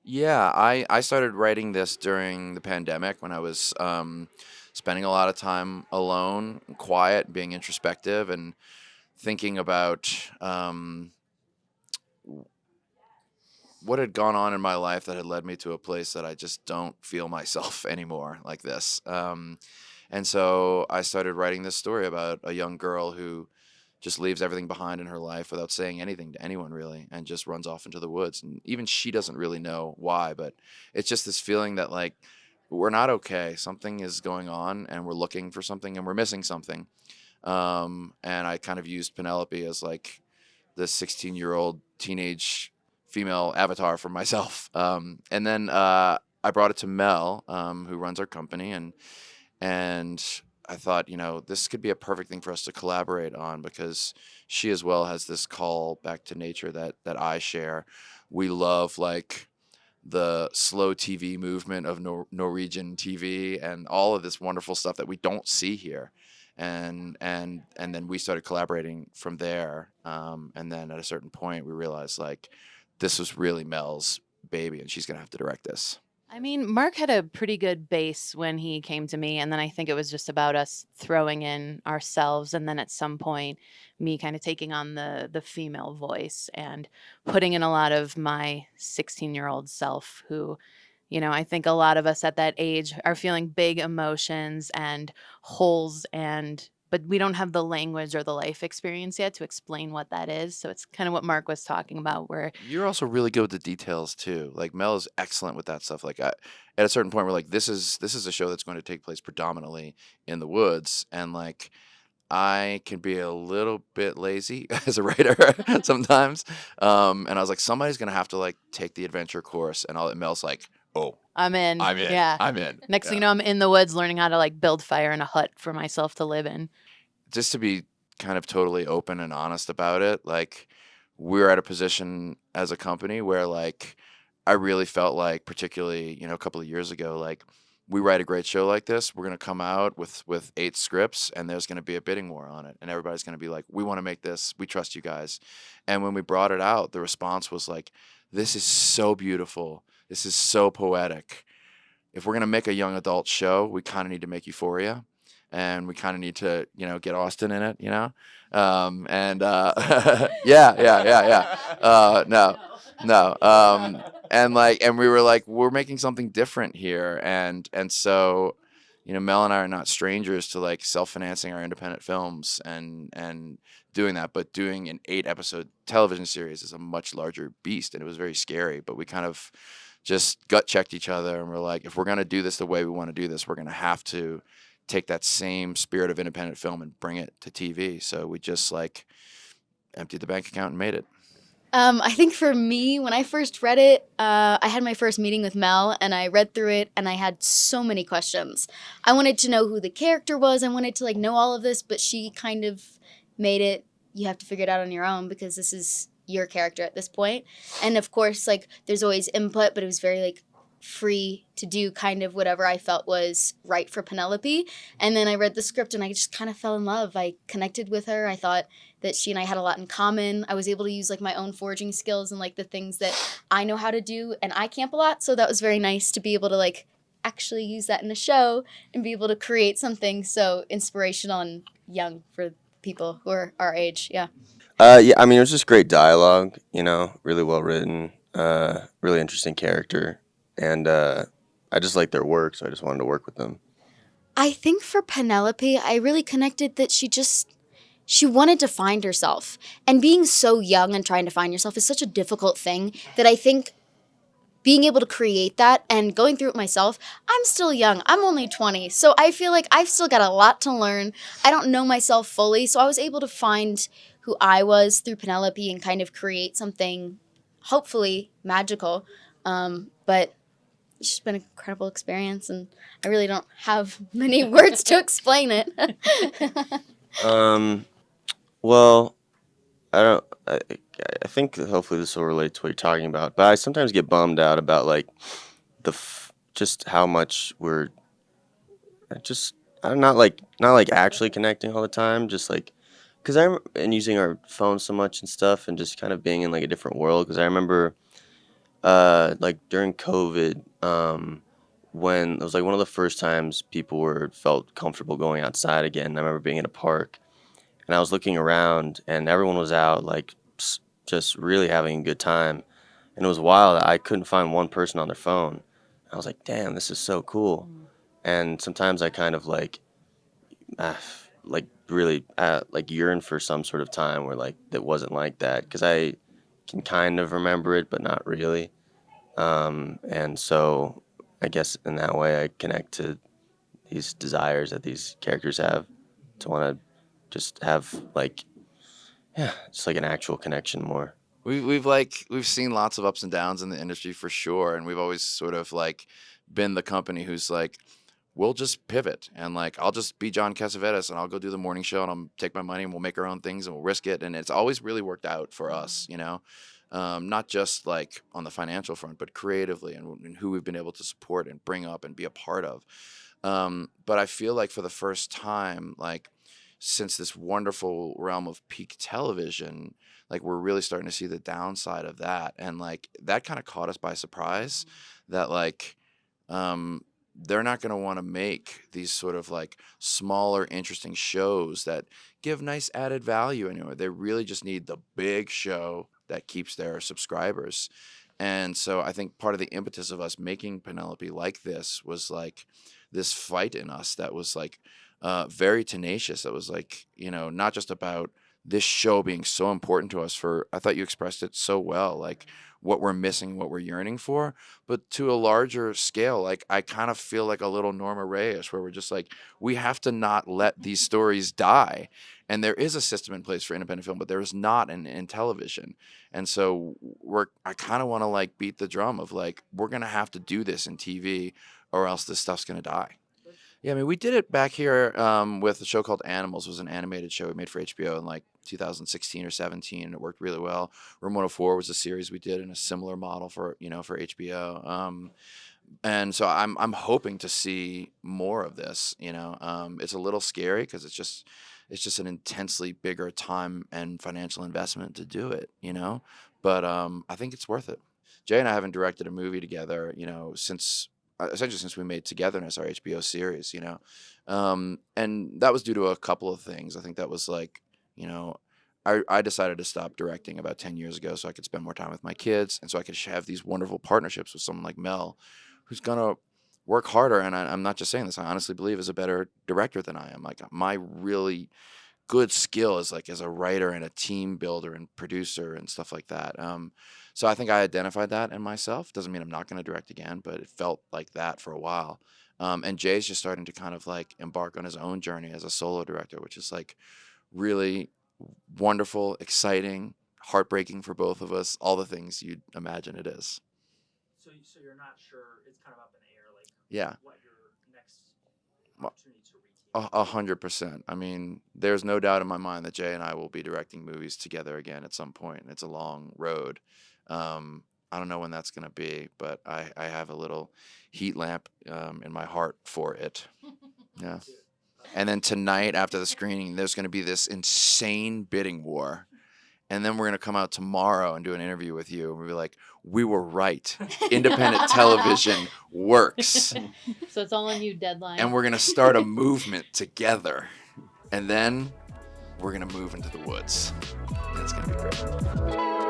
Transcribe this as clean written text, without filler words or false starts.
Yeah, I started writing this during the pandemic when I was spending a lot of time alone, quiet, being introspective, and thinking about what had gone on in my life that had led me to a place that I just don't feel myself anymore like this. And so I started writing this story about a young girl who just leaves everything behind in her life without saying anything to anyone really and just runs off into the woods. And even she doesn't really know why, but it's just this feeling that like we're not okay. Something is going on and we're looking for something and we're missing something. And I kind of used Penelope as like this 16-year-old teenage female avatar for myself. And then I brought it to Mel, who runs our company, and I thought, this could be a perfect thing for us to collaborate on because she as well has this call back to nature that I share. We love like the slow TV movement of Norwegian TV and all of this wonderful stuff that we don't see here. And then we started collaborating from there. And then at a certain point, we realized like this was really Mel's baby, and she's gonna have to direct this. I mean, Mark had a pretty good base when he came to me, and then I think it was just about us throwing in ourselves, and then at some point, me kind of taking on the female voice and putting in a lot of my 16-year-old self, who, I think a lot of us at that age are feeling big emotions and holes and but we don't have the language or the life experience yet to explain what that is. So it's kind of what Mark was talking about, where You're also really good with the details too. Like Mel is excellent with that stuff. At a certain point, we're like, this is a show that's going to take place predominantly in the woods, and like I can be a little bit lazy as a writer sometimes. And I was like, somebody's gonna have to like take the adventure course, and all. And Mel's like, oh, I'm in. I'm in, Yeah. I'm in. Next thing Yeah. you know, I'm in the woods learning how to like build fire in a hut for myself to live in. Just to be kind of totally open and honest about it, like we're at a position as a company where like I really felt like, particularly, a couple of years ago, like we write a great show like this, we're gonna come out with 8 scripts, and there's gonna be a bidding war on it, and everybody's gonna be like, we want to make this, we trust you guys. And when we brought it out, the response was like, this is so beautiful, this is so poetic. If we're gonna make a young adult show, we kind of need to make Euphoria, and we kind of need to, get Austin in it, and yeah, yeah, yeah, yeah. No, no. And we were like, we're making something different here, and so, Mel and I are not strangers to like self-financing our independent films and doing that, but doing an 8-episode television series is a much larger beast, and it was very scary. But we kind of just gut checked each other, and we're like, if we're gonna do this the way we want to do this, we're gonna have to take that same spirit of independent film and bring it to TV. So we just like emptied the bank account and made it. I think for me, when I first read it, I had my first meeting with Mel and I read through it and I had so many questions. I wanted to know who the character was. I wanted to like know all of this, but she kind of made it, you have to figure it out on your own because this is your character at this point. And of course, like there's always input, but it was very like free to do kind of whatever I felt was right for Penelope. And then I read the script and I just kind of fell in love. I connected with her. I thought that she and I had a lot in common. I was able to use like my own forging skills and like the things that I know how to do and I camp a lot. So that was very nice to be able to like actually use that in a show and be able to create something so inspirational and young for people who are our age. Yeah. Yeah, I mean, it was just great dialogue, really well written, really interesting character. And I just like their work, so I just wanted to work with them. I think for Penelope, I really connected that she wanted to find herself. And being so young and trying to find yourself is such a difficult thing that I think being able to create that and going through it myself, I'm still young. I'm only 20. So I feel like I've still got a lot to learn. I don't know myself fully. So I was able to find who I was through Penelope and kind of create something hopefully magical. But it's just been an incredible experience, and I really don't have many words to explain it. Um, well, I don't. I think that hopefully this will relate to what you're talking about. But I sometimes get bummed out about like just how much we're just I'm not like actually connecting all the time. Just like because and using our phones so much and stuff, and just kind of being in like a different world. Because I remember Like during COVID, when it was like one of the first times people were felt comfortable going outside again. I remember being in a park and I was looking around and everyone was out like just really having a good time. And it was wild. I couldn't find one person on their phone. I was like, damn, this is so cool. And sometimes I kind of uh, really like yearn for some sort of time where like that wasn't like that because I can kind of remember it, but not really. And so I guess in that way I connect to these desires that these characters have to want to just have like, yeah, just like an actual connection more. We've seen lots of ups and downs in the industry for sure, and we've always sort of like been the company who's like, we'll just pivot and like I'll just be John Cassavetes and I'll go do the morning show and I'll take my money and we'll make our own things and we'll risk it, and it's always really worked out for us, you know, not just like on the financial front, but creatively and who we've been able to support and bring up and be a part of. But I feel like for the first time, like since this wonderful realm of peak television, like we're really starting to see the downside of that, and like that kind of caught us by surprise. That like they're not going to want to make these sort of like smaller, interesting shows that give nice added value anyway. They really just need the big show that keeps their subscribers. And so I think part of the impetus of us making Penelope like this was like this fight in us that was like very tenacious. That was like, you know, not just about this show being so important to us for, I thought you expressed it so well, like what we're missing, what we're yearning for, but to a larger scale, like I kind of feel like a little Norma Reyes where we're just like, we have to not let these stories die. And there is a system in place for independent film, but there is not in television. And so I kind of want to like beat the drum of like, we're going to have to do this in TV or else this stuff's going to die. Yeah, I mean, we did it back here with a show called Animals. It was an animated show we made for HBO in like 2016 or 17, and it worked really well. Room 104 was a series we did in a similar model for, you know, for HBO. And so I'm hoping to see more of this. You know, it's a little scary because it's just an intensely bigger time and financial investment to do it. You know, but I think it's worth it. Jay and I haven't directed a movie together, you know, since essentially since we made Togetherness, our HBO series, you know, and that was due to a couple of things. I think that was like, you know, I decided to stop directing about 10 years ago so I could spend more time with my kids and so I could have these wonderful partnerships with someone like Mel, who's gonna work harder. And I'm not just saying this; I honestly believe is a better director than I am. Like my really good skill as like as a writer and a team builder and producer and stuff like that. So I think I identified that in myself. Doesn't mean I'm not going to direct again, but it felt like that for a while. And Jay's just starting to kind of like embark on his own journey as a solo director, which is like really wonderful, exciting, heartbreaking for both of us. All the things you'd imagine it is. So you're not sure. It's kind of up in the air, like Yeah. what your next Well, opportunity to retake. 100%. I mean, there's no doubt in my mind that Jay and I will be directing movies together again at some point. It's a long road. I don't know when that's going to be, but I have a little heat lamp in my heart for it. Yeah. And then tonight after the screening, there's going to be this insane bidding war. And then we're going to come out tomorrow and do an interview with you. And we'll be like, we were right. Independent television works. So it's all on you, deadline. And we're going to start a movement together. And then we're going to move into the woods. And it's going to be great.